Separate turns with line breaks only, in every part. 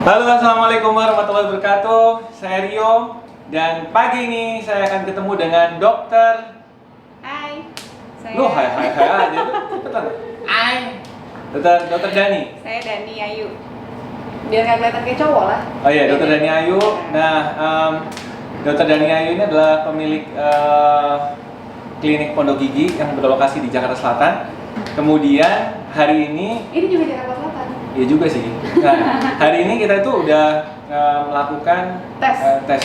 Halo, assalamualaikum warahmatullahi wabarakatuh. Saya Rio dan pagi ini saya akan ketemu dengan dokter.
Hai, saya.
Loh, hai aja tuh, cepetan. Hai. Dokter Dani.
Saya Dani Ayu. Biar nggak kelihatan kayak cowok lah.
Oh iya, dokter Dani Ayu. Nah, dokter Dani Ayu ini adalah pemilik klinik Pondok Gigi yang berlokasi di Jakarta Selatan. Kemudian hari ini
juga Jakarta Selatan.
iya juga sih. Nah, hari ini kita itu udah melakukan tes.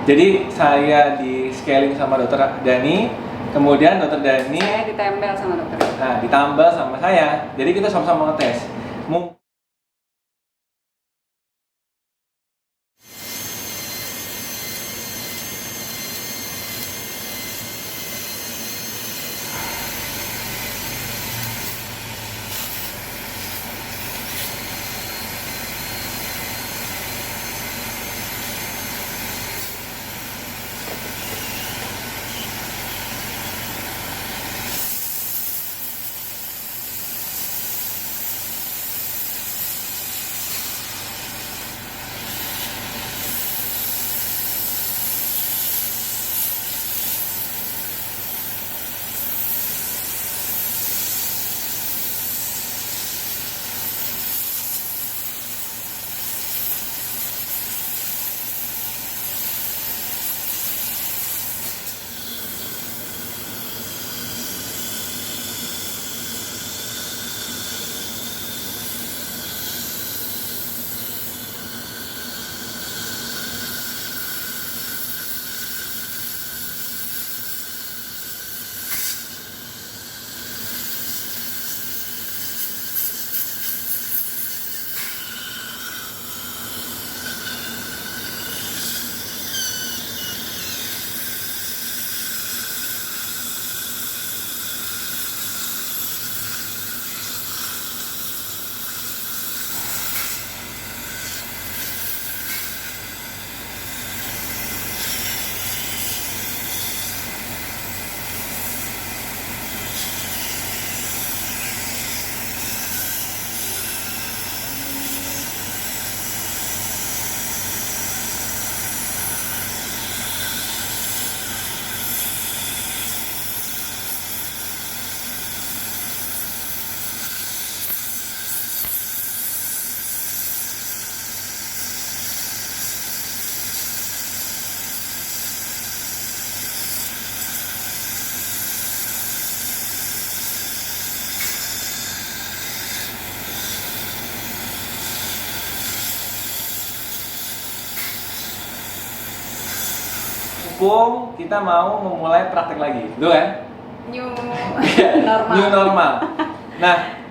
Jadi saya di scaling sama dokter Dani, kemudian dokter Dani
Saya ditempel sama dokter.
nah, ditambal sama saya. Jadi kita sama-sama ngetes. Mumpung kita mau memulai praktek lagi, betul kan?
New
normal. New normal. Nah,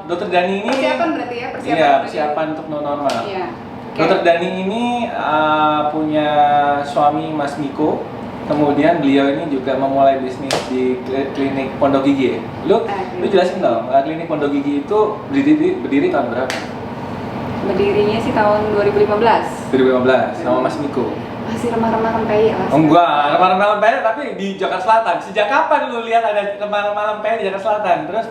dokter Dani ini
persiapan berarti ya, persiapan.
Iya, persiapan untuk new normal.
Iya.
Dokter Dani ini punya suami Mas Miko. Kemudian beliau ini juga memulai bisnis di klinik Pondok Gigi. Lu jelasin dong, klinik Pondok Gigi itu berdiri tahun berapa?
Berdirinya sih tahun 2015.
2015 sama Mas Miko.
Masih remah-remah rempeyek lah.
Enggak, remah-remah rempeyek tapi di Jakarta Selatan. Sejak kapan lu lihat ada remah-remah rempeyek di Jakarta Selatan? Terus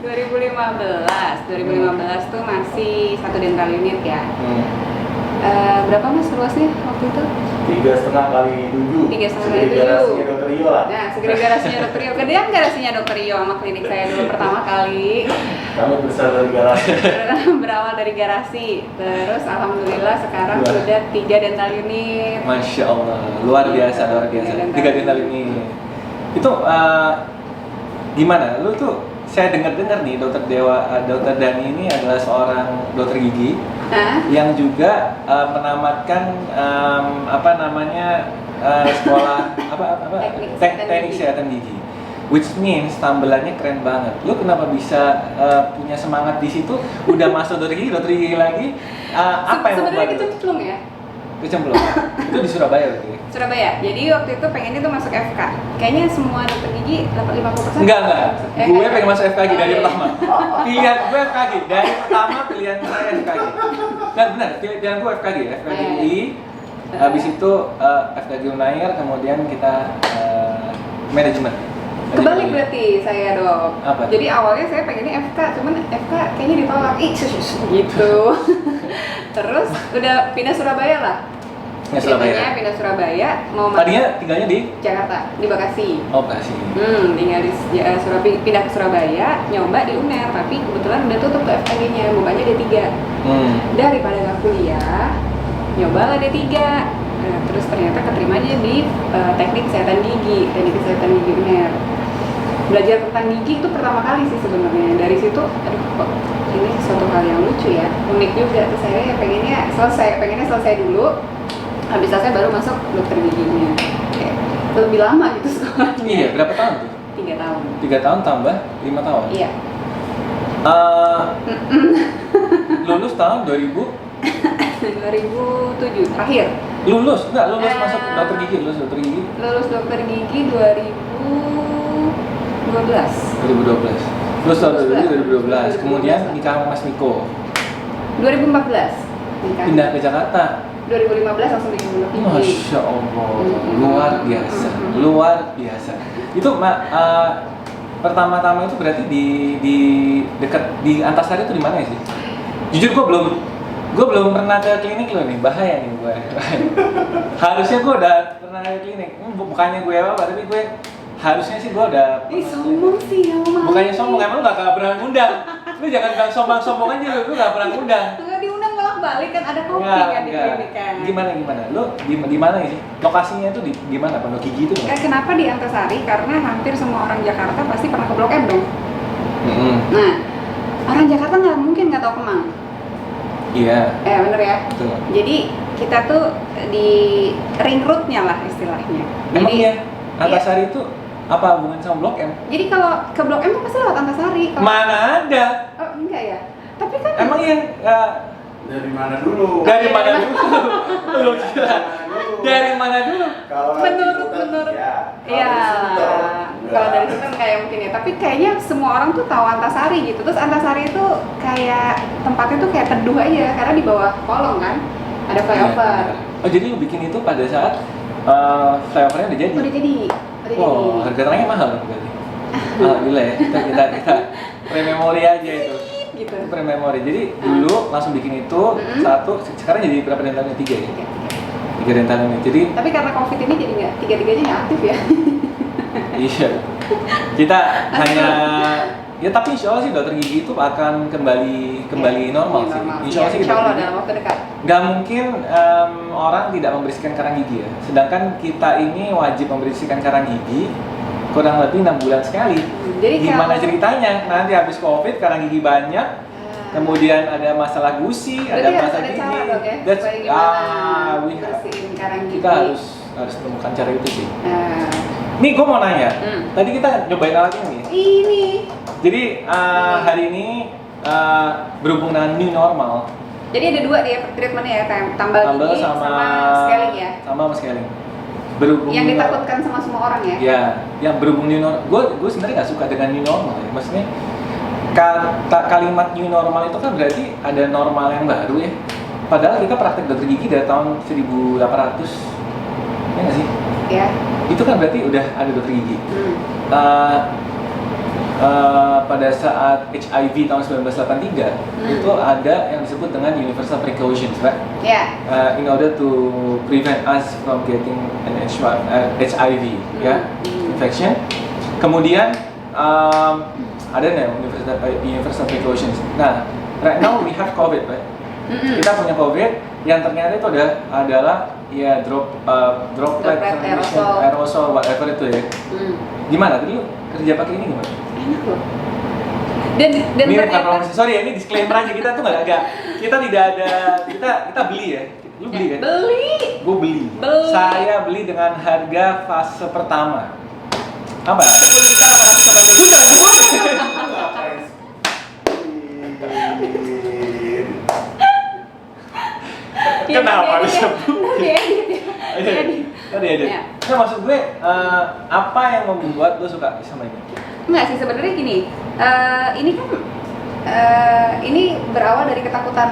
2015 tuh masih satu dental unit ya. Berapa mas luasnya waktu itu?
3,5 kali 7.
3,5 kali 7.
Garasinya dokter Rio lah.
Nah, segera garasinya dokter Rio. Gedean garasinya dokter Rio sama klinik saya dulu pertama kali.
Kami besar dari garasi.
Berawal dari garasi. Terus alhamdulillah sekarang sudah 3 dental unit.
Masya Allah, luar biasa. 3 dental unit. Itu gimana? Lu tuh saya dengar nih dokter Dani ini adalah seorang dokter gigi yang juga menamatkan sekolah teknik kesehatan gigi, which means tambelannya keren banget. Lu kenapa bisa punya semangat di situ? Udah masuk dokter gigi lagi, apa yang membuat?
Sebenarnya kecemplung ya.
Kecemplung. Itu di Surabaya berarti.
Surabaya. Jadi waktu itu pengennya tuh masuk FK. Kayaknya semua dokter gigi 50%.
Enggak. Gue pengen masuk FKG dari pertama. Pilihan gue FKG dari pertama, pilihan saya FKG. Benar, pilihan gue FKG, FKGI. Habis itu FKG Unair, kemudian kita manajemen.
Kebalik berarti saya dong.
Apa?
Jadi awalnya saya pengennya FK, cuman FK kayaknya ditolak. Gitu. Terus udah pindah Surabaya lah.
Ya, Surabaya.
Ceritanya pindah Surabaya, mau
Tadinya tinggalnya di
Jakarta, di Bekasi.
Bekasi.
Tinggal di Surabaya, pindah ke Surabaya, nyoba di UNER, tapi kebetulan udah tutup tuh FKG-nya, bukanya D3. Daripada nggak kuliah, nyobalah D3. Nah, terus ternyata keterima aja di teknik kesehatan gigi UNER. Belajar tentang gigi itu pertama kali sih sebenarnya. Dari situ, aduh kok ini suatu hal yang lucu ya, unik juga. Terus saya pengennya selesai dulu. Habis selesai baru masuk dokter giginya. Kayak lebih lama gitu sekolahnya.
Iya, berapa tahun tuh?
3 tahun.
3 tahun tambah 5 tahun?
Iya.
Lulus tahun 2000?
2007 terakhir.
Lulus masuk dokter gigi, lulus dokter gigi?
Lulus dokter gigi 2012.
2012. Lulus tahun 2012.
2012.
Kemudian nikah sama Mas Miko.
2014 nikah.
Pindah ke Jakarta.
2015 langsung bikin dokter gigi.
Masya Allah, luar biasa. Itu pertama-tama itu berarti di dekat di Antasari itu di mana sih? Jujur gue belum pernah ke klinik lo nih, bahaya nih gue. Harusnya gue udah pernah ke klinik. Bukannya gue apa, tapi gue harusnya sih gue udah.
Ih, sombong sih ya,
Bukannya sombong, emang lu gak pernah ngundang. Lu jangan bilang sombong aja lu gak pernah ngundang.
Enggak diundang bolak-balik kan, ada kopi kan di klinik kan.
Gimana? Lu di mana sih? Lokasinya itu di mana? Pondok Gigi itu?
Kenapa di Antasari? Karena hampir semua orang Jakarta pasti pernah ke Blok M dong. Nah, orang Jakarta nggak mungkin nggak tahu Kemang.
Iya.
Bener ya.
Betul.
Jadi kita tuh di ring road-nya lah istilahnya.
Emang
Jadi,
iya? Antasari itu apa hubungan sama Blok M?
Jadi kalau ke Blok M tuh pasti lewat Antasari.
Mana ada?
Oh enggak ya. Tapi kan
Emang iya?
Dari mana dulu?
Dari mana dulu? Lu kira? Dari mana dulu?
Kalau
menurut
ya.
kalau dari situ kan kayak mungkin ya, tapi kayaknya semua orang tuh tahu Antasari gitu. Terus Antasari itu kayak tempatnya tuh kayak teduh aja karena di bawah kolong kan ada flyover.
Oh jadi lu bikin itu pada saat flyovernya udah jadi?
Udah jadi.
Oh, harga tanahnya mahal berarti. Alhamdulillah ya. Kita pre-memori aja itu.
Gitu.
Itu pre-memori. Jadi dulu langsung bikin itu satu, sekarang jadi berapa dentalnya? 3 ya? 3 dentalnya. Jadi
tapi karena COVID ini jadi nggak, tiga-tiganya nggak aktif ya.
iya. Kita hanya ya tapi insya Allah sih dokter gigi itu akan kembali normal sih. Insya Allah sih
Insya Allah dalam waktu dekat.
Gak mungkin orang tidak membersihkan karang gigi ya. Sedangkan kita ini wajib membersihkan karang gigi kurang lebih 6 bulan sekali.
Jadi
gimana ceritanya? Nanti habis COVID karang gigi banyak, kemudian ada masalah gusi, ada masalah gigi.
Cara dong ya,
That's
supaya gimana
we
bersihin karang gigi.
kita harus temukan cara itu sih.
Nah,
Nih gue mau nanya, tadi kita nyobain alat ini.
ini.
Jadi hari ini berhubung dengan new normal.
Jadi ada 2 dia treatmentnya ya, tambal gigi sama scaling ya.
Sama scaling. Berhubung
Yang ditakutkan sama semua orang ya.
Ya, yang berhubung new normal. Gue sebenarnya nggak suka dengan new normal ya. Maksudnya kalimat new normal itu kan berarti ada normal yang baru ya. Padahal kita praktek dokter gigi dari tahun 1800, ya nggak sih?
Ya.
Itu kan berarti udah ada dokter gigi. Pada saat HIV tahun 1983 itu ada yang disebut dengan universal precautions, right?
Ya.
In order to prevent us from getting an HIV, ya, infection. Kemudian ada nih universal precautions. Nah, right now we have COVID, right? Kita punya COVID yang ternyata itu adalah ya droplet aerosol whatever itu ya. Gimana? Tadi lu kerja pakai ini gimana?
Enak loh. Dan
ini bukan
ternyata
promosi, sorry ya, ini disclaimer aja, kita tuh kita tidak ada, kita beli ya. Lu beli kan?
Beli.
Gue beli. Saya beli dengan harga fase pertama. Apa?
10 juta 880.
Sudah cukup. Kenapa harus sebut? Tadi ada. Nah, maksud gue apa yang membuat lo suka sama ini?
Enggak sih, sebenarnya gini. Ini kan ini berawal dari ketakutan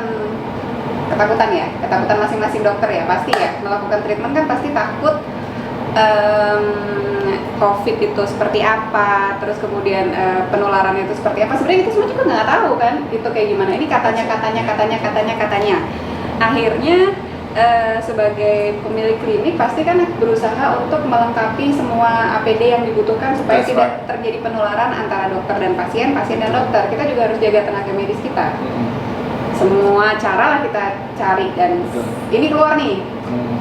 ya, ketakutan masing-masing dokter ya, pasti ya melakukan treatment kan pasti takut COVID itu seperti apa, terus kemudian penularannya itu seperti apa. Sebenarnya itu semua juga nggak tahu kan, itu kayak gimana. Ini katanya. akhirnya sebagai pemilik klinik pasti kan berusaha untuk melengkapi semua APD yang dibutuhkan supaya
That's
tidak
right.
terjadi penularan antara dokter dan pasien dan dokter. Kita juga harus jaga tenaga medis kita. Semua cara lah kita cari dan
Betul.
ini keluar nih,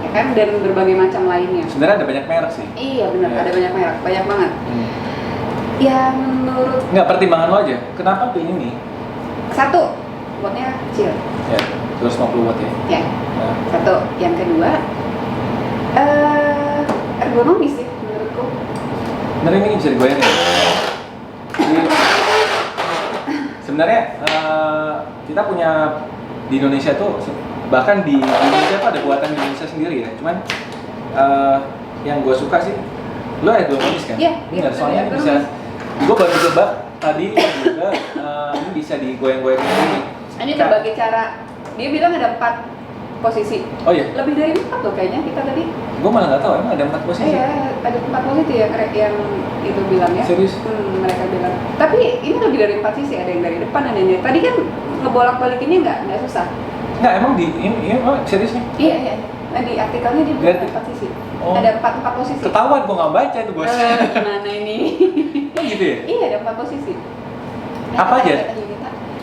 ya kan, dan berbagai macam lainnya.
Sebenarnya ada banyak merek sih.
Iya benar,
Iya.
ada banyak merek, banyak banget. Yang menurut
Nggak, pertimbangan lo aja. Kenapa pilih ini?
satu, wattnya kecil,
Ya, 250 watt ya.
ya.
Nah,
Satu, yang kedua, ergonomis sih menurutku.
sebenarnya ini bisa digoyang ya. Jadi, sebenarnya kita punya di Indonesia tuh, bahkan di Indonesia tuh ada buatan di Indonesia sendiri ya. Cuman yang gue suka sih, lo ergonomis kan?
Iya,
Benar,
iya,
soalnya ini bisa,
ergonomis.
gue baru coba tadi juga, ini bisa digoyang-goyang ini.
Ini berbagai cara. Dia bilang ada 4 posisi.
Oh iya,
Lebih dari 4 loh kayaknya kita tadi.
gue malah nggak tahu emang ada 4 posisi.
Iya, ada 4 posisi yang itu bilang ya.
Serius?
Mereka bilang. Tapi ini lebih dari 4 sisi, ada yang dari depan, ada yang dari. Tadi kan ngebolak-balikinnya nggak susah.
Nggak, emang ini emang serius nih?
Iya, iya. Nah, di artikelnya dia bilang
Berarti-
ada 4 sisi.
Oh.
Ada 4 posisi.
Ketahuan gue nggak baca itu bos.
Gimana ini?
Oh gitu ya?
Iya, ada 4 posisi.
Apa aja?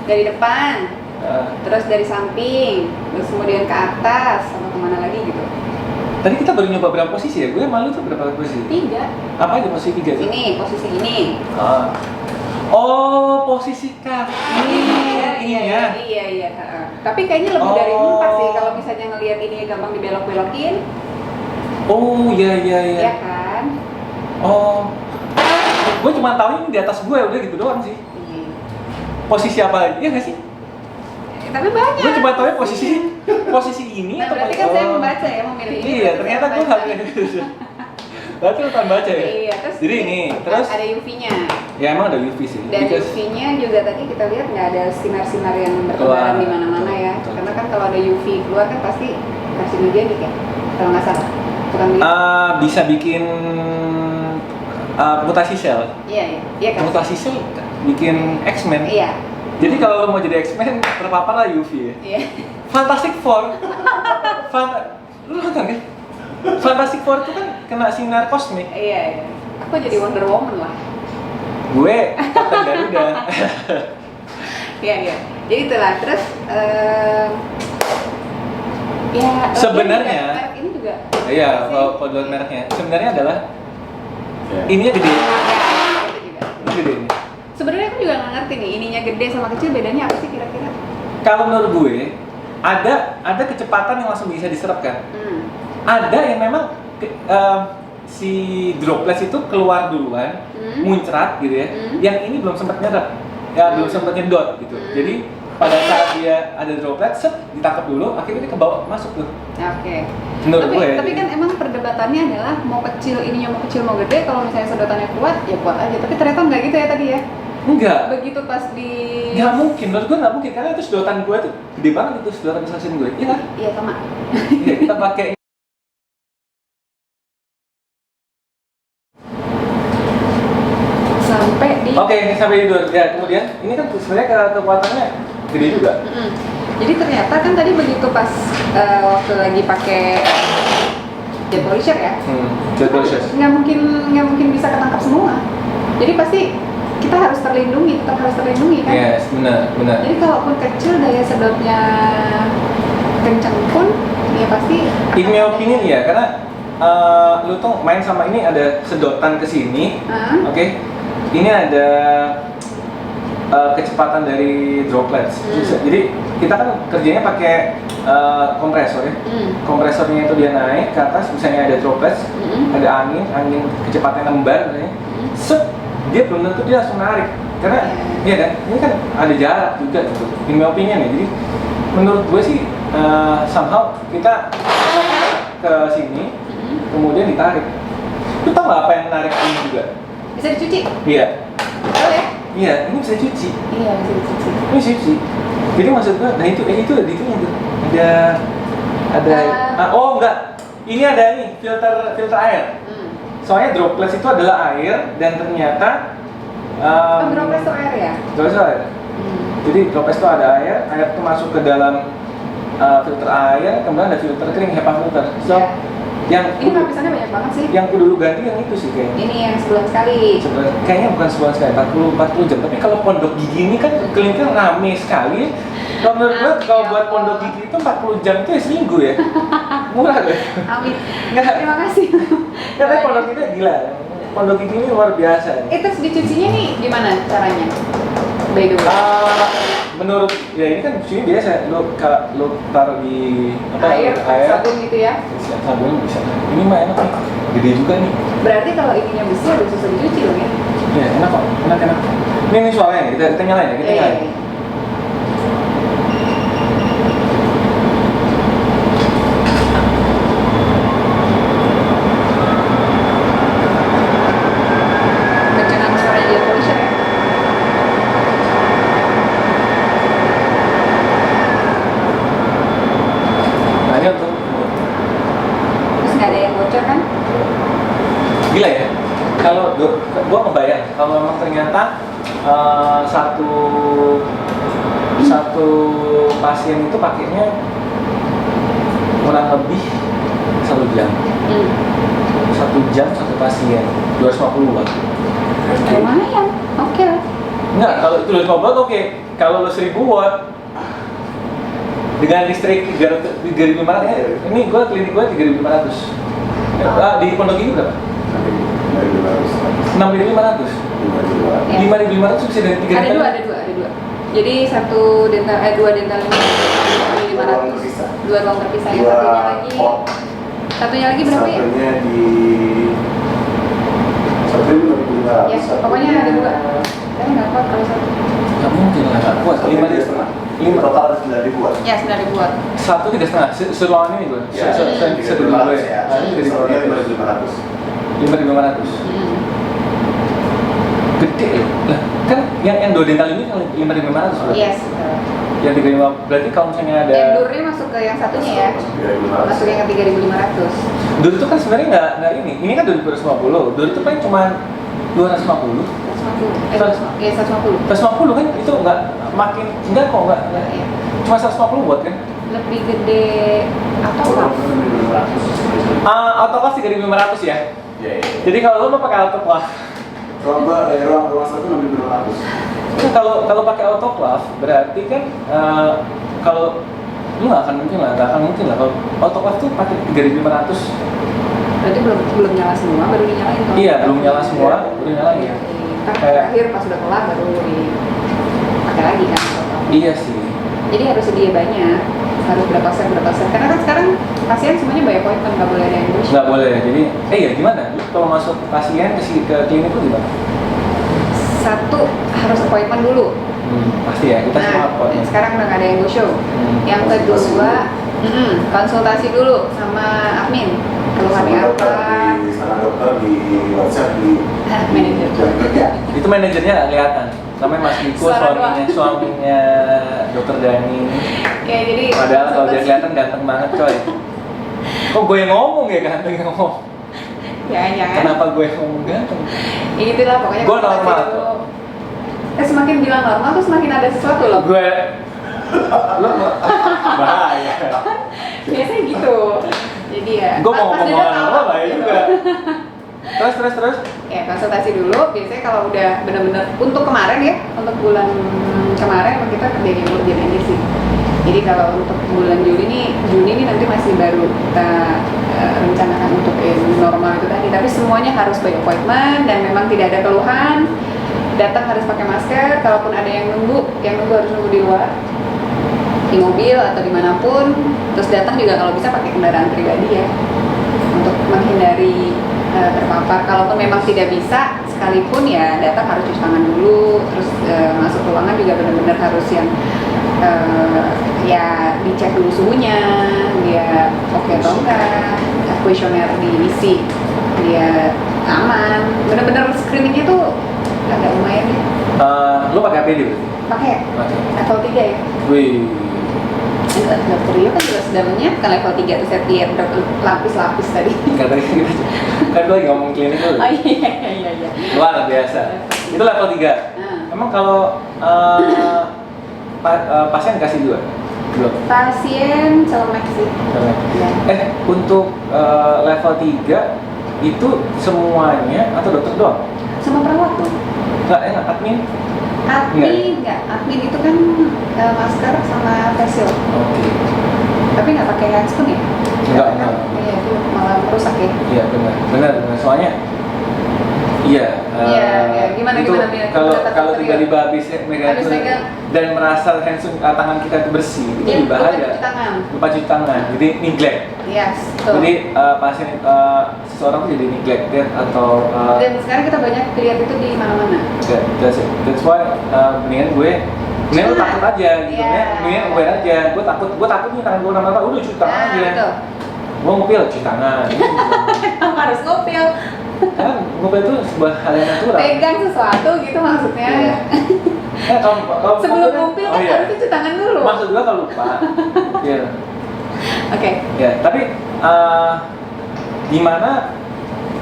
Dari depan,
Eh,
terus dari samping, terus kemudian ke atas, sama kemana lagi gitu.
tadi kita baru nyoba berapa posisi ya? Gue malu tuh berapa posisi?
3.
Apa aja posisi 3 tuh?
Ini, posisi ini.
Ah. Oh, posisi kaki. Ini ya.
Iya. Tapi kayaknya lebih dari
Oh.
4 sih kalau misalnya ngelihat ini gampang dibelok-belokin,
Oh, iya.
ya kan?
Oh. Gue cuma tahu ini di atas gue, udah gitu doang sih.
Iya.
Posisi apa lagi? Iya nggak sih?
Tapi banyak.
Gue cuma tahu posisi ini
Nah,
atau
berarti kan saya membaca ya, memilih ini.
Iya,
berarti
ternyata
saya
gue
membaca.
nggak. Berarti lu kan baca ya?
Iya, terus
Jadi ini, terus
ada UV-nya.
ya emang ada UV sih.
Dan
Because-
UV-nya juga tadi kita lihat nggak ada sinar-sinar yang
Keluar.
bertebaran di mana-mana ya.
Betul.
Karena kan kalau ada UV keluar kan pasti karsinogenik ya, kalau nggak salah. Bukan begitu?
Bisa bikin mutasi sel.
Iya kan?
Mutasi sel bikin X-Men.
Iya,
Jadi kalau lo mau jadi X-Men, terpapar lah UV ya.
iya.
Fantastic Four. Lu nonton kan? Fantastic Four itu kan kena sinar kosmik.
Iya. Aku jadi Wonder Woman lah.
Gue Kapten Garuda.
Iya. Jadi itulah. Terus ya
Sebenarnya-
merek ini juga.
Iya, kalau duluan mereknya. Sebenarnya adalah
Ya.
ininya gede.
Ya, itu juga.
Ini gede nih.
Sebenarnya aku juga nggak ngerti nih, ininya gede sama kecil bedanya apa sih kira-kira?
Kalau menurut gue, ada kecepatan yang langsung bisa diserap kan. Ada yang memang si droplets itu keluar duluan, muncrat gitu ya. Yang ini belum sempat nyerap, ya belum sempat nyedot gitu. Jadi pada saat dia ada droplet, set ditangkap dulu, akhirnya dia ke bawah masuk tuh.
Oke.
Menurut gue ya.
Tapi kan emang perdebatannya adalah mau kecil ininya mau kecil mau gede, kalau misalnya sedotannya kuat ya kuat aja. Tapi ternyata nggak gitu ya tadi ya.
Enggak.
Begitu pas di
Nggak mungkin, menurut gue nggak mungkin karena itu sedotan gue tuh gede banget itu sedotan stasiun gue, iya kan?
Iya sama.
Iya, kita pakai.
Sampai di
Oke, sampai tidur. Ya, kemudian ini kan sebenarnya kekuatannya gede juga.
Jadi ternyata kan tadi begitu pas waktu lagi pakai jet polisher ya,
Jet polishers.
nggak mungkin bisa ketangkap semua. Jadi pasti kita harus terlindungi, tetap harus terlindungi kan.
Yes, benar.
Jadi kalaupun kecil daya sedotnya kencang pun, ya pasti.
In my opinion ya, karena lu tuh main sama ini ada sedotan ke sini,
Ah.
oke? Ini ada kecepatan dari droplets. Jadi kita kan kerjanya pakai kompresor ya. Kompresornya itu dia naik ke atas, misalnya ada droplets, ada angin kecepatan lembar, set, dia belum tentu dia langsung narik. Karena, iya kan, ini kan ada jarak juga gitu. In my opinion ya, jadi menurut gue sih somehow kita ke sini, kemudian ditarik. Lu tau nggak apa yang menarik ini juga?
Bisa dicuci?
Iya,
Oh ya?
iya, ini bisa cuci.
Iya bisa dicuci.
Ini bisa cuci. Jadi maksud gue, nah itu tuh ada. Oh enggak, ini ada nih filter air. Soalnya droplets itu adalah air dan ternyata
Droplet air ya?
droplets itu air. Jadi droplets itu ada air itu masuk ke dalam filter air, kemudian ada filter kering, HEPA filter. So,
Iya.
yang
Ini lapisannya banyak banget sih.
yang kudu lu ganti yang itu sih kayaknya.
Ini yang sebulan sekali.
Kayaknya bukan sebulan sekali, 40 jam. Tapi kalau pondok gigi ini kan kliniknya rame sekali. Kalau menurut gue, kalau buat pondok gigi itu 40 jam itu ya seminggu ya. Murah deh.
Amin.
Nggak.
Terima kasih.
Tapi pondok gigi gila. Pondok gigi ini luar biasa.
Itu dicucinya nih gimana caranya? By the way.
Menurut ya ini kan sini biasa lo taruh di
Air, sabun gitu ya.
Sabun bisa. Ini mah enak nih, gede juga nih.
Berarti kalau ininya besi harus susah dicuci loh ya?
Ya enak kok, enak. Ini suaranya nih, kita nyalain ya, kita
Iya,
nyalain.
iya. Kencengkan suara dia polisher ya?
Nah ini untuk
Terus nggak ada yang bocor kan?
gila ya. Kalau gua kebayang kalau memang ternyata satu pasien itu pakainya kurang lebih 1 jam. 1 jam satu pasien 250 watt.
Lumayan, oke lah.
Enggak, kalau itu 250 watt oke. Kalau lu 1000 watt dengan listrik 3.500 ya, ini gua klinik gua 3.500. Di pondok ini berapa? 6.500.
Ya.
5.500 bisa dari 3
Ada dua. Jadi dua dental ini 500. Dua ruang terpisah. Yang satunya lagi berapa ya?
Satunya 5.500.
Ya, pokoknya ada dua. Saya nggak kuat kalau satu.
Nggak mungkin lah, nggak kuat.
5 total 9.000-an.
Ya, 9.000-an.
Satu 3,5. Seruangan ini gue.
Ya,
Sedulur gue.
ya.
Ini 3.500. 5.500. Gede loh. Lah, kan yang 2 dental ini 5.500 berarti.
Yes, betul.
Yang 3.500 berarti kalau misalnya ada
Yang durnya masuk ke yang satunya ya. Masuk yang ke 3.500.
dur itu kan sebenarnya nggak ini. Ini kan 250. Dur itu kan cuma 250.
150. Ya, 150.
150 kan itu nggak makin enggak kok nggak
Iya.
cuma 150 watt kan.
Lebih gede atau apa?
Autoclave 3.500 ya.
Ya.
Jadi kalau lo mau pakai autoclave,
Ruang satu 6.500.
kalau pakai autoclave berarti kan kalau lu nggak akan mungkin lah kalau autoclave tuh pakai 3.500.
Berarti belum nyala semua, baru dinyalain kalau
Iya, belum nyala semua, baru nyalain.
Iya. Ntar terakhir pas udah kelar baru dipakai lagi kan.
Iya sih.
Jadi harus sedia banyak, harus berapa set. Karena kan sekarang pasien semuanya by appointment, nggak boleh ada yang push.
Nggak boleh. Jadi, ya gimana? Lu kalau masuk pasien ke klinik lu gimana?
Satu harus appointment dulu.
Pasti ya. Kita semua appointment.
Sekarang udah nggak ada yang go show. Yang kedua, konsultasi dulu sama admin. Keluhannya apa?
Di sana dokter, di WhatsApp, di
Manajer.
jam kerja.
Itu manajernya nggak kelihatan. Namanya Mas Diko,
Suara
suaminya Dokter Dani.
Oke, jadi
Padahal kalau dia
konsultasi.
kelihatan ganteng banget coy. Kok gue yang ngomong ya ganteng yang ngomong?
Jangan.
Kenapa gue yang ngomong ganteng?
Ya gitulah pokoknya.
Gue
konsultasi
normal.
dulu. Semakin bilang normal tuh semakin ada sesuatu loh.
Gue lo bahaya.
Biasanya gitu. Jadi ya.
Gue mau
pas
ngomong
udah tahu,
normal bahaya
gitu.
juga. Terus.
Ya konsultasi dulu. Biasanya kalau udah benar-benar untuk kemarin ya, untuk bulan kemarin emang kita kerjain urgent aja sih. Jadi kalau untuk bulan Juni nih nanti masih baru kita rencanakan untuk yang normal itu tadi. Tapi semuanya harus by appointment dan memang tidak ada keluhan. Datang harus pakai masker. Kalaupun ada yang nunggu harus nunggu di luar, di mobil atau dimanapun. Terus datang juga kalau bisa pakai kendaraan pribadi ya, untuk menghindari terpapar. Kalaupun memang tidak bisa, sekalipun ya datang harus cuci tangan dulu. Terus masuk ruangan juga benar-benar harus yang ya dicek dulu suhunya, dia oke atau enggak, kuesioner diisi, dia aman. Benar-benar screeningnya tuh agak lumayan ya.
Lo pakai APD berarti?
Pakai level 3 ya.
Wih.
Dokter Rio kan juga sudah menyiapkan level 3 tuh saya lihat lapis-lapis tadi.
Kata gitu. Kan gue lagi ngomong klinik dulu.
Oh iya.
Luar biasa. Itu level 3. Emang kalau pasien dikasih 2? Belum.
Pasien celemek sih.
Celemek.
Iya.
Untuk level 3 itu semuanya atau dokter doang?
Sama perawat tuh.
Enggak, admin?
Admin enggak. Admin itu kan masker sama face shield.
Oke.
Tapi nggak pakai handscoon ya?
Enggak.
Iya, itu malah merusak ya.
Iya, benar. Soalnya iya,
gimana,
itu
Mia?
kalau tiba-tiba habis megang dan merasa handphone tangan kita itu bersih, itu
Iya,
lebih bahaya.
lupa cuci tangan.
Jadi neglect.
Yes, betul.
Jadi pasien seseorang tuh jadi neglected atau
Dan sekarang kita banyak lihat itu di mana-mana.
that's why mendingan lu takut aja gitu
Iya.
mendingan aware aja. Gue takut nih tangan gue kenapa, udah cuci tangan aja.
Betul.
Gue ngupil cuci tangan.
Harus ngupil.
Kan ngupil itu sebuah hal yang natural.
Pegang sesuatu gitu maksudnya.
Iya. Kalau
Sebelum ngupil kan
iya.
harus cuci tangan dulu.
Maksud gue kalau lupa. Iya.
Oke.
Ya, tapi gimana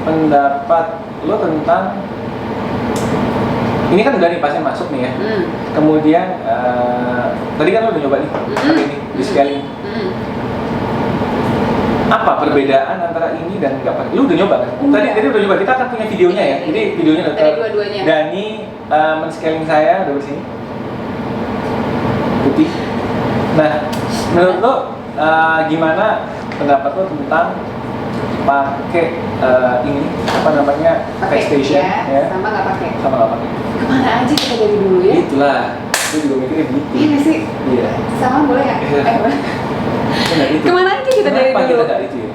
pendapat lo tentang ini kan udah nih pasien masuk nih ya. Kemudian tadi kan lo udah nyoba nih pakai ini di scaling. Apa perbedaan antara ini dan nggak pakai? Lu udah nyoba kan? Tadi udah nyoba. Kita akan punya videonya ya. Jadi videonya
Ada dua-duanya.
Dani men-scaling saya udah sini putih. Nah, menurut lo gimana pendapat lo tentang pakai ini apa namanya
Pakai
backstation
ya, sama nggak pakai.
Sama nggak pakai.
Kemana aja kita dari dulu ya?
Itulah, gue juga mikirnya gitu.
Iya nggak sih?
Iya.
Sama boleh ya?
Iya. Benar itu.
Kemana aja kita dari
Kenapa
dulu?
kita nggak itu ya?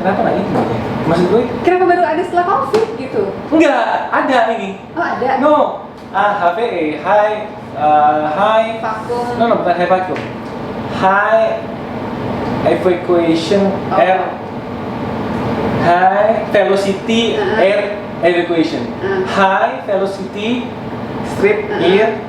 Kenapa nggak itu ya? Maksud gue?
Kenapa baru ada setelah COVID gitu?
Enggak, ada ini.
Oh ada?
No, HVE, high
Vakum.
no, bukan high vacuum. High evacuation air, high velocity air evacuation, high velocity strip air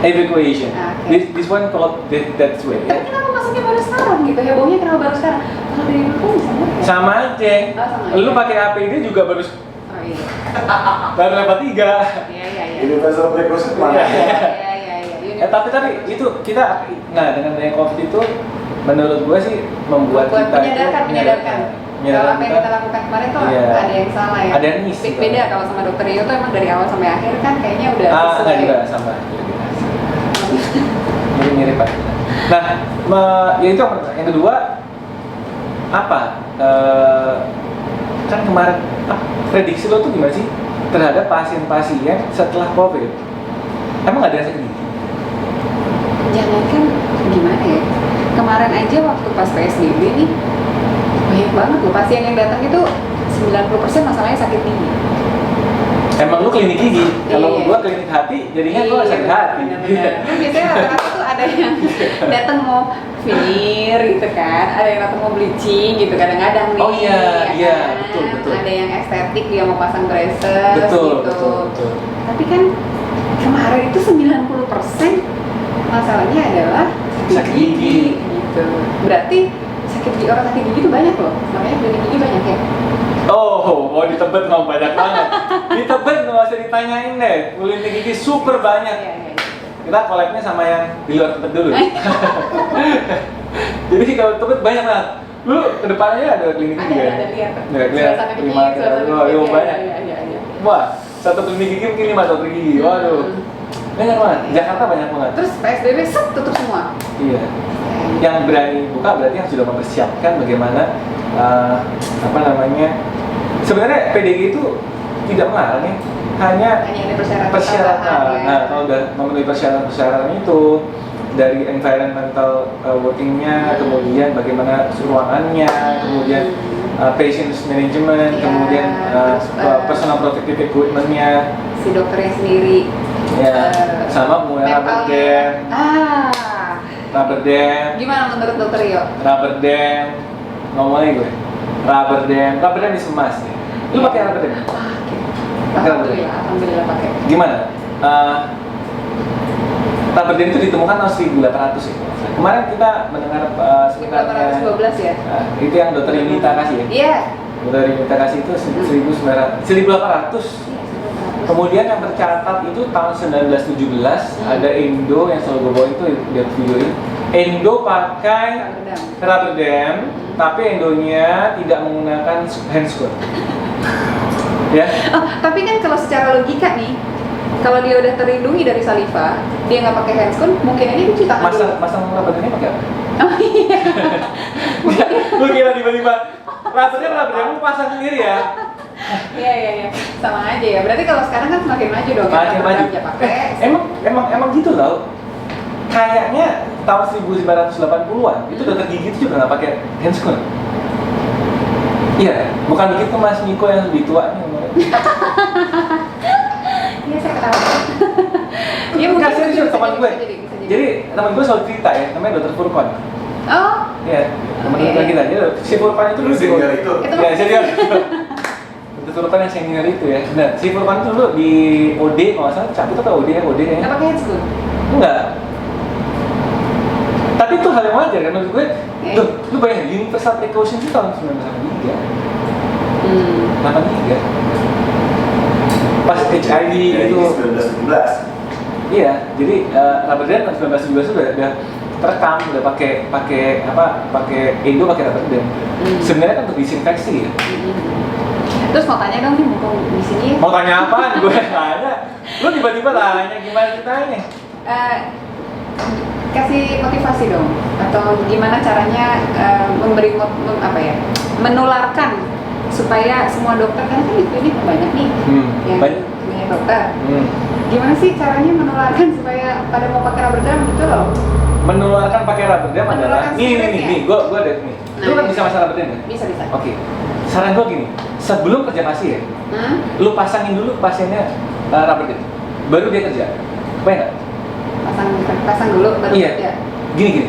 evacuation.
Okay.
This one called that way.
Tapi kenapa masuknya baru sekarang gitu? Hebohnya kenapa baru sekarang? Kalau dari dulu kan bisa ya?
Sama aja.
sama
Lu
aja.
pakai APD juga baru
Oh iya.
baru level 3.
Iya.
Universal precaution mana?
Iya.
Tapi itu kita dengan adanya COVID itu menurut gue sih membuat kita
menyadarkan. Kalau apa yang kita lakukan kemarin tuh
Iya.
ada yang salah ya.
Ada yang miss.
Beda kalau sama dokter Rio tuh emang dari awal sampai akhir kan kayaknya udah sesuai.
Enggak juga sama. Mirip Pak. Nah, ya itu yang kedua apa? Kan kemarin prediksi lo tuh gimana sih terhadap pasien-pasien setelah COVID? Emang ada yang sakit gigi?
Jangankan gimana ya. Kemarin aja waktu pas PSBB nih banyak banget loh pasien yang datang itu 90% masalahnya sakit gigi.
Emang lu klinik gigi? Kalau
Iya.
gua klinik hati, jadinya gua sakit hati.
Bener-bener. Kan biasanya rata-rata tuh ada yang datang mau veneer gitu kan, ada yang datang mau bleaching gitu kadang-kadang nih.
Oh iya,
ya
iya,
kan?
betul.
Ada yang estetik dia mau pasang braces
Betul.
gitu. Tapi kan kemarin itu 90% masalahnya adalah
Sakit gigi.
gitu. Berarti orang sakit gigi itu banyak loh. Makanya klinik gigi banyak ya.
Oh, mau di Tebet mau banyak banget. Di Tebet nggak usah ditanyain deh, klinik gigi super banyak.
Iya.
Kita collab-nya sama yang di luar Tebet dulu. Jadi kalau Tebet banyak banget. Lu kedepannya ada klinik gigi ya?
Ada lihat.
Nggak lihat.
Suasana gigi,
Lima
suasana
iya,
gigi.
banyak.
Iya.
Wah, satu klinik gigi mungkin 5 dokter gigi. Waduh. Banyak banget. Jakarta banyak banget.
Terus PSBB tutup semua.
Iya. Yang berani buka berarti yang sudah mempersiapkan bagaimana apa namanya. Sebenarnya PDG itu tidak melarang ya. Hanya
ada
persyaratan.
tambahan, ya.
Nah, kalau udah memenuhi persyaratan itu dari environmental workingnya, kemudian bagaimana ruangannya, kemudian patient management,
Iya,
kemudian
terus,
personal protective equipment-nya,
si dokternya sendiri.
ya, sama mulai rubber dam, rubber dam,
Gimana menurut dokter Rio?
rubber dam, ngomongnya gue, rubber dam disemas nih. Lu pakai rubber dam?
Alhamdulillah pakai.
Gimana? Rubber dam itu ditemukan tahun 1800 ya. Kemarin kita mendengar sekitarnya
1812 ya?
itu yang dokter Yunita kasih ya?
Iya.
Dokter Yunita kasih itu 1800. Kemudian yang tercatat itu tahun 1917 ada Indo yang selalu gue bawa itu lihat video ini endo pakai
Redam.
rubber dam, tapi endonya tidak menggunakan hand squat. Ya,
Oh, tapi kan kalau secara logika nih, kalau dia udah terlindungi dari saliva, dia nggak pakai handscoon, mungkin aja dia cuci tangan dulu.
masang rubber damnya pakai apa?
Oh iya.
Ya, lu kira tiba-tiba rubber dam lu pasang sendiri ya?
Iya. Sama aja ya. Berarti kalau sekarang kan semakin maju dong.
Makin
ya,
maju.
dia pakai.
Emang gitu loh. Kayaknya tahun 1980-an itu dokter gigi itu juga nggak pakai handscoon. Iya, bukan begitu Mas Niko yang lebih tua nih.
Iya, saya ketawa. Iya,
Enggak,
mungkin
serius
bisa
teman
jadi,
gue.
bisa jadi.
Jadi teman gue selalu cerita ya, namanya dokter Furkon.
Oh,
Iya, teman
Oke.
dokter kita. Jadi si Furkon itu dulu
Senior itu.
itu
Ya, senior. Dokter Furkon yang senior itu ya. Nah, si Furkon itu dulu di OD, kalau nggak salah, cabut atau OD ya, OD
nggak
kayaknya.
pakai handscoon.
Enggak. Tapi itu hal yang wajar kan menurut gue.
Oke.
Tuh, lu bayangin universal precaution itu tahun 1983. 83. Pas HIV
Dari
itu.
1917.
Iya, jadi rubber dam tahun 1917 itu udah terekam, udah pakai endo pakai rubber dam. Sebenarnya kan untuk disinfeksi ya.
Terus mau tanya dong nih, mumpung di sini.
Mau tanya apaan? Gue tanya. Lu tiba-tiba tanya gimana ceritanya?
Kasih motivasi dong, atau gimana caranya memberi menularkan supaya semua dokter, karena kan di klinik banyak nih yang
Banyak.
punya dokter.
Hmm.
Gimana sih caranya menularkan supaya pada mau pakai rubber dam gitu loh?
Menularkan pakai rubber dam adalah
Menularkan
nih,
spiritnya.
gue ada nih. Lu kan
Nah,
bisa masang rubber dam kan?
Bisa.
Oke. Saran gue gini, sebelum kerja pasien, lu pasangin dulu pasiennya rubber dam, baru dia kerja. Bayang nggak?
Pasang dulu baru
Iya.
kerja.
Gini.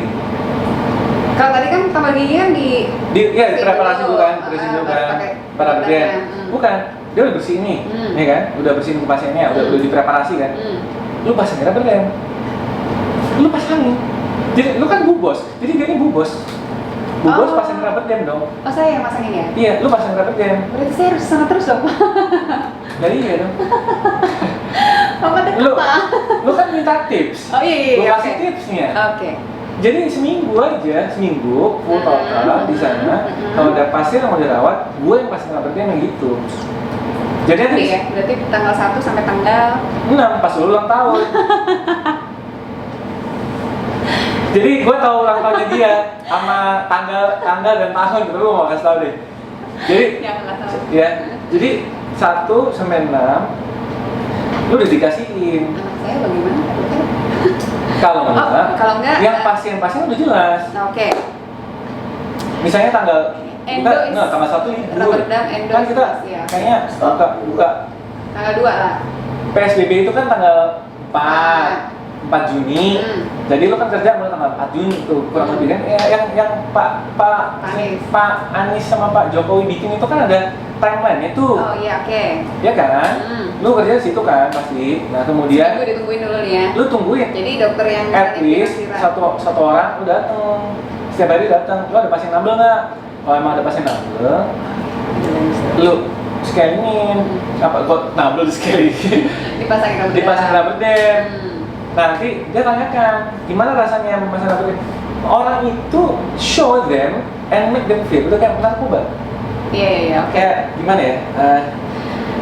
Kalau tadi kan tambah gigi kan
Iya, preparasi dulu kan, bersihin dulu
baru
kan,
pakai
para
rubber
brand.
dam.
Bukan, dia udah bersih nih, ya kan? Udah bersihin ke pasiennya, udah dipreparasi kan. Lu pasangin rubber dam, lu pasangin. Jadi lu kan bubos, jadi dia ini bubos. Bubos
Oh.
pasangin rubber dam dong.
Oh, saya yang pasangin ya?
Iya, lu pasangin rubber dam.
Berarti saya harus sana terus dong.
Dari iya dong.
Mama deket
Lu,
Pak.
lu kan minta tips.
Oh iya,
Lu
oke.
kasih tipsnya.
Oke.
Jadi seminggu full total di sana.
Mm-hmm.
Kalau ada pasien yang mau dirawat, gue yang pasang rubber dam yang gitu. Jadi
Oke ya, berarti tanggal 1 sampai tanggal
6 pas lu ulang tahun. Jadi gue tahu ulang tahunnya dia sama tanggal dan tahun, terus gue mau kasih tahu deh. Jadi
yang nggak tahu.
ya, jadi 1 sampai 6 lu udah dikasihin.
Anak saya bagaimana Pak Dokter?
Kalau enggak, yang
enggak.
pasien-pasien udah jelas.
Nah, oke.
Misalnya tanggal
Endo is
tanggal 1 libur.
rubber dam, endo
Kan
is
kita
ya.
kayaknya buka
Tanggal 2 lah.
PSBB itu kan tanggal 4 Juni. Jadi lu kan kerja mulai tanggal 4 Juni tuh kurang lebih kan. Yang Pak Anies sama Pak Jokowi bikin itu kan ada timeline-nya tuh.
Oh iya, oke.
Ya kan? Lu kerja di situ kan pasti. Nah, kemudian
Gue ditungguin dulu nih ya.
lu tungguin
Jadi dokter yang
at least
kira-kira.
satu orang lu datang. Setiap hari datang. Lu ada pasien nambel nggak? Kalau emang ada pasien nambel, lu screenin. Apa kok nambel di screenin?
Dipasangin rubber dam.
Dipasang rubber dam. Nanti dia tanyakan, gimana rasanya memasang rubber dam? Orang itu show them and make them feel. Itu kayak narkoba.
Iya, oke.
Kayak gimana ya?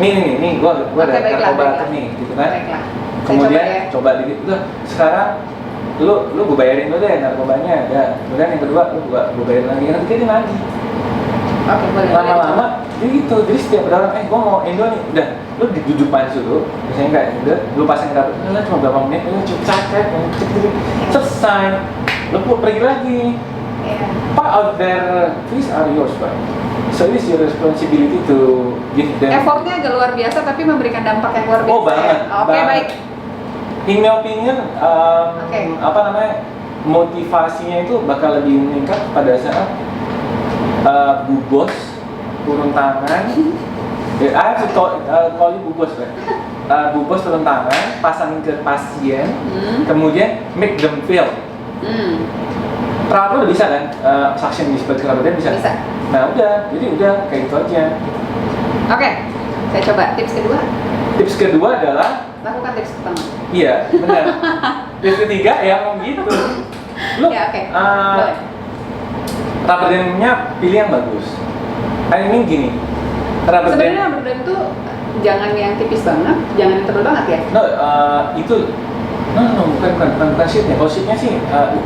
Nih, gua ada
Oke, baiklah,
narkoba
baiklah.
nih, gitu kan?
Baiklah. Saya
Kemudian
coba ya.
coba dikit, udah sekarang lu gue bayarin dulu deh narkobanya, ya. Kemudian yang kedua lu gua bayarin lagi, yang ketiga dia nagih.
Oke, boleh.
Lama-lama dia gitu, jadi setiap ada orang, gua mau endo nih, udah lu duduk manis dulu, misalnya enggak, udah lu pasang rambut, cuma berapa menit, cek selesai, lu pergi lagi.
Iya.
Part of their fees are yours, Pak. So it's your responsibility to give them.
Effortnya agak luar biasa tapi memberikan dampak yang luar biasa.
Oh banget.
Oke,
banget.
baik.
In my opinion,
Oke.
motivasinya itu bakal lebih meningkat pada saat bubos turun tangan. I have to call you bubos, right? Bubos turun tangan, pasangin ke pasien, kemudian make them feel. Perawat lu udah bisa kan, suction di seperti rambutnya bisa?
Bisa.
Nah udah, jadi udah kayak gitu aja.
Oke, saya coba. Tips kedua,
Tips kedua adalah,
lakukan tips pertama.
iya benar. Tips ketiga ya mau gitu. Lu
Ya, oke. Boleh.
rubber dam-nya pilih yang bagus. Ini gini, rubber dam.
Sebenarnya rubber dam tuh jangan yang tipis banget, jangan yang tebal banget ya.
No, itu bukan sheetnya. Kalau sheetnya sih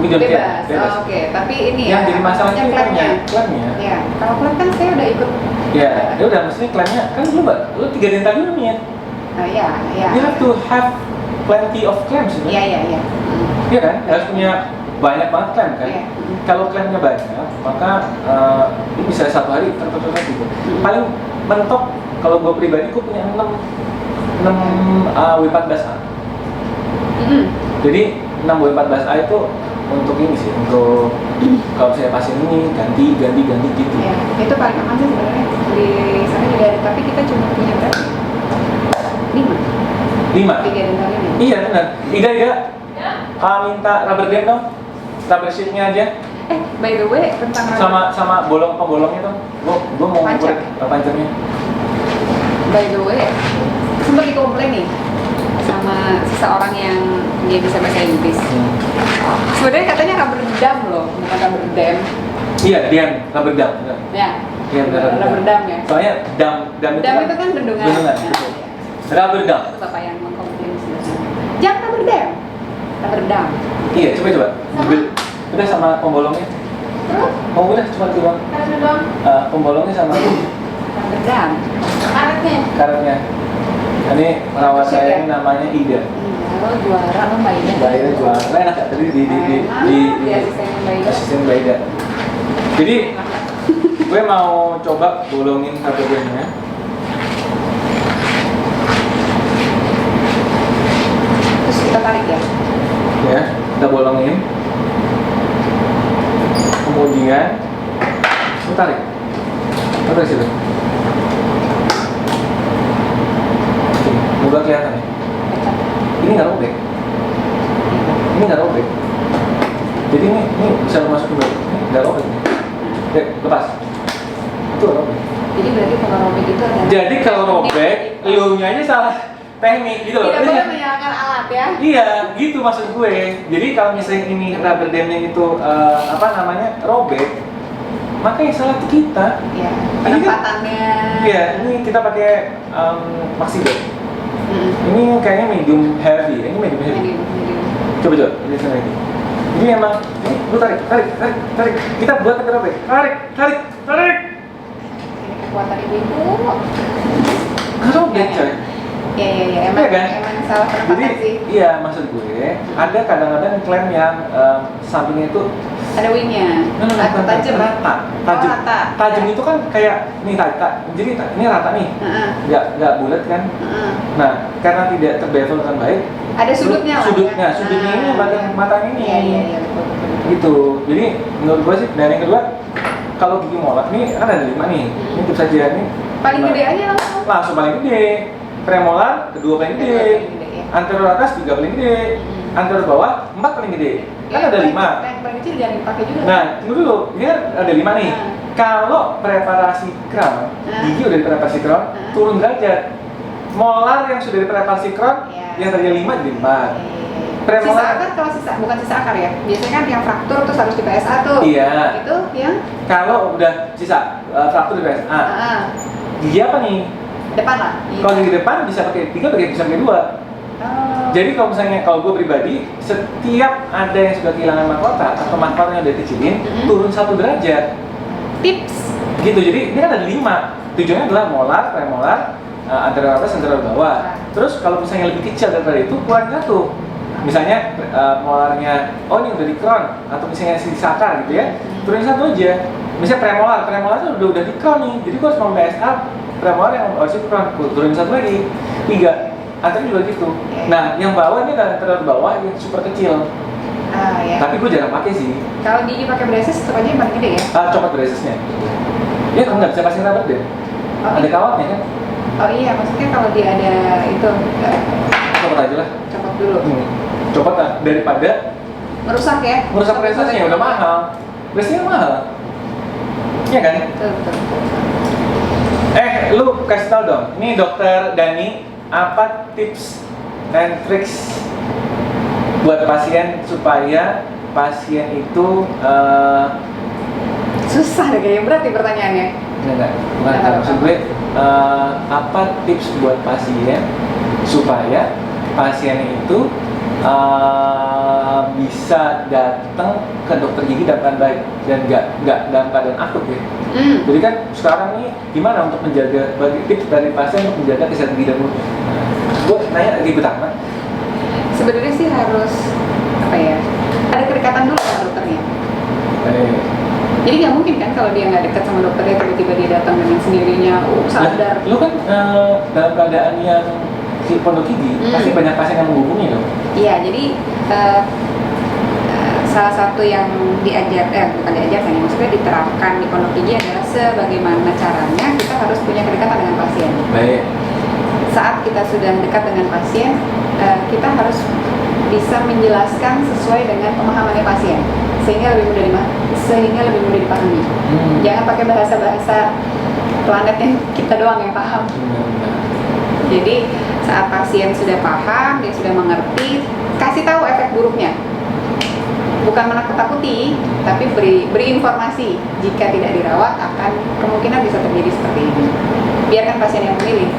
medium
Bebas.
tier,
Oh, oke. Tapi ini
yang
ya.
jadi masalah itu
klemnya.
klemnya.
Ya. Kalau klem kan saya udah ikut.
Ya udah, maksudnya klemnya kan lu 3 dental unit.
Iya, iya.
You have to have plenty of clams,
Iya, iya, iya.
Iya kan? Harus punya banyak banget klem kan?
Iya.
Kalau klemnya banyak, maka ini bisa satu hari tertutup gitu. Paling mentok kalau gue pribadi gue punya 6 W14A. Jadi 6 W14A itu untuk ini sih, untuk kalau saya pasien ini ganti gitu.
Iya, itu paling aman sih sebenarnya. Di sana juga ada, tapi kita cuma punya berapa? 5.
5.
3 dental ini.
Iya benar. Ida, minta rubber dam dong, rubber sheetnya aja.
By the way, tentang
Sama pembolongnya tuh. Gua mau
Pancak.
ngukur pancernya.
by the way, sempat dikomplain nih sama seseorang yang dia bisa bahasa Inggris. Sebenarnya katanya rubber dam loh, bukan rubber dam.
Iya, rubber dam. Benar.
Ya.
Iya, benar,
Rubber dam ya.
Soalnya dam
Dam itu kan bendungan.
Bendungan.
Nah,
Gitu.
iya.
Rubber dam.
Itu bapak yang mengkomplain di sebelah sana. Jangan rubber dam. Rubber dam.
Iya, coba.
Sama?
Udah sama pembolongnya.
Terus?
Oh, udah cuma itu doang.
Rubber dam.
Pembolongnya sama
Rubber dam. Karetnya.
karetnya. Ini perawat
Siap,
saya
ya?
ini namanya Ida.
Iya, lo juara lo Mbak Ida.
Mbak Ida juara. Enak gak tadi di
asisten Mbak Ida.
asisten Mbak Ida. Jadi gue mau coba bolongin rubber damnya.
Terus kita tarik ya.
Ya, kita bolongin. Kemudian lu tarik. Tarik situ. Semoga kelihatan ya. Ini nggak robek. Ini nggak robek. Jadi ini bisa lu masukin dulu. Ini nggak robek. Oke, lepas. Itu robek.
Jadi berarti kalau robek itu adalah.
Jadi kalau robek, lu-nya aja salah teknik gitu loh.
Tidak boleh menyalakan alat ya.
Iya, gitu maksud gue. Jadi kalau misalnya ini rubber damnya itu robek, maka yang salah itu kita.
Ya,
Ini kan-
penempatannya.
Iya, ini kita pakai maxi bed. Ini kayaknya medium heavy. Ini medium heavy. Coba ini sana ini. Ini emang, ini lu tarik. Kita buat pakai robek. Tarik.
Ini kekuatan ibu-ibu.
Nggak robek coy.
Iya,
Iya kan?
emang salah penempatan
Jadi,
sih.
iya maksud gue, ada kadang-kadang klem yang sampingnya itu
Ada wingnya. Atau tajam.
rata.
Oh, rata.
Tajam itu kan kayak nih jadi ini rata nih,
Heeh.
nggak bulat kan.
Heeh.
Nah, karena tidak terbevel dengan baik,
Ada sudutnya lah.
sudutnya ini matang ini.
Iya, betul.
Gitu. Jadi menurut gue sih, dan yang kedua, kalau gigi molar nih kan ada 5 nih. Ini tips saja nih.
Paling
Nah,
gede aja langsung.
langsung paling gede. Premolar kedua paling
Kedua paling
gede.
gede, ya.
Anterior atas 3 paling gede. Anterior bawah 4 paling gede. Kan ada 5.
Yang paling kecil jangan dipakai juga.
Nah, tunggu dulu. Ini kan ada 5 nih.
Nah.
Kalau preparasi crown,
Nah.
gigi udah preparasi crown,
Nah.
turun derajat. Molar yang sudah preparasi crown,
Iya.
yang tadinya 5 jadi 4. Premolar.
Sisa akar kalau bukan sisa akar ya. Biasanya kan yang fraktur terus harus di PSA tuh.
Iya.
Itu yang
Kalau udah sisa fraktur di PSA, gigi apa nih?
depan lah.
Kalau gigi depan bisa pakai 3, bisa pakai 2.
Oh.
Jadi kalau misalnya kalau gue pribadi, setiap ada yang sudah kehilangan mahkota atau mahkotanya udah dikecilin, turun 1 derajat.
Tips.
Gitu. Jadi ini kan ada 5. Tujuannya adalah molar, premolar, anterior atas, anterior bawah. Terus kalau misalnya lebih kecil daripada itu, kurang 1. Misalnya molarnya, oh ini udah di crown, atau misalnya sisa akar gitu ya, turunin 1 aja. Misalnya premolar itu udah di crown nih, jadi gue harus mau PSA premolar yang harus di crown, turunin 1 lagi, 3. Anterior juga gitu. Nah, yang bawah ini adalah anterior bawah yang super kecil.
Ya.
Tapi gue jarang pakai sih.
Kalau gigi pakai braces tetap aja yang paling gede ya.
Copot bracesnya. Ya kamu nggak bisa pasang rubber deh. Ada kawatnya kan?
Oh iya, maksudnya kalau dia ada itu
Copot aja lah.
copot dulu.
Copot lah daripada
Merusak ya?
merusak bracesnya udah mahal. Bracesnya mahal. Iya kan?
Betul.
Lu kasih tau dong. Ini dokter Dani, apa tips and tricks buat pasien supaya pasien itu
Susah deh kayaknya, berat nih pertanyaannya.
enggak, bukan
Apa?
maksud gue apa tips buat pasien supaya pasien itu bisa datang ke dokter gigi dalam keadaan baik dan nggak dalam keadaan akut ya. Jadi kan sekarang nih gimana untuk menjaga bagi tips dari pasien untuk menjaga kesehatan gigi dan mulut? Gue nanya lagi pertama.
Sebenarnya sih harus apa ya? Ada kedekatan dulu sama dokternya. Jadi nggak mungkin kan kalau dia nggak dekat sama dokternya tiba-tiba dia datang dengan sendirinya, sadar.
Lu kan dalam keadaan yang si pondok gigi pasti banyak pasien yang menghubungi dong.
Iya, jadi salah satu yang bukan diajarkan ya, maksudnya diterapkan di pondok gigi adalah sebagaimana caranya kita harus punya kedekatan dengan pasien.
Baik.
Saat kita sudah dekat dengan pasien, kita harus bisa menjelaskan sesuai dengan pemahamannya pasien sehingga lebih mudah dipahami. Jangan pakai bahasa-bahasa planet yang kita doang yang paham. Jadi saat pasien sudah paham, dia sudah mengerti, kasih tahu efek buruknya. Bukan menakut-takuti, tapi beri informasi jika tidak dirawat akan kemungkinan bisa terjadi seperti ini. Biarkan pasien yang memilih.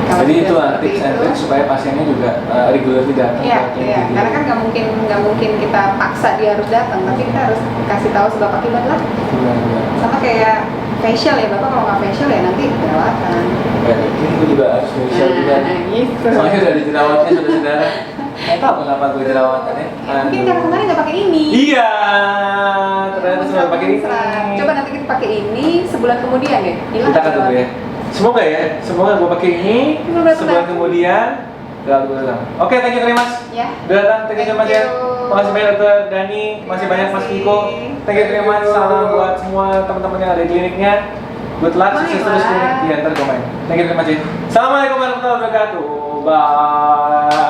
Kalau
Jadi
sudah
itu
seperti
tips and tricks supaya pasiennya juga regularly datang.
Iya,
ke klinik
iya.
gigi.
Karena kan nggak mungkin kita paksa dia harus datang, tapi kita harus kasih tahu sebab akibat lah.
Benar-benar.
Sama kayak facial ya, Bapak kalau nggak facial ya nanti perawatan.
Ini gue juga harus facial juga.
Gitu.
Soalnya udah di jerawatnya saudara-saudara. Nggak tahu kenapa gue jerawatannya.
Mungkin karena kemarin nggak pakai ini.
Iya, ternyata sudah pakai ini.
Coba nanti kita pakai ini sebulan kemudian deh. Hilang
Kita akan tunggu ya. Semoga gue pakai ini sebulan kemudian gak hilang. Oke, thank you very much.
Ya.
Udah datang, thank you so much ya. Makasih banyak Dokter Dani, makasih banyak Mas Kiko. Thank you very much. Salam buat semua teman-teman yang ada di kliniknya. Good luck, sukses terus klinik. Iya, ntar gue main. Thank you very much ya. Assalamualaikum warahmatullahi wabarakatuh. Bye.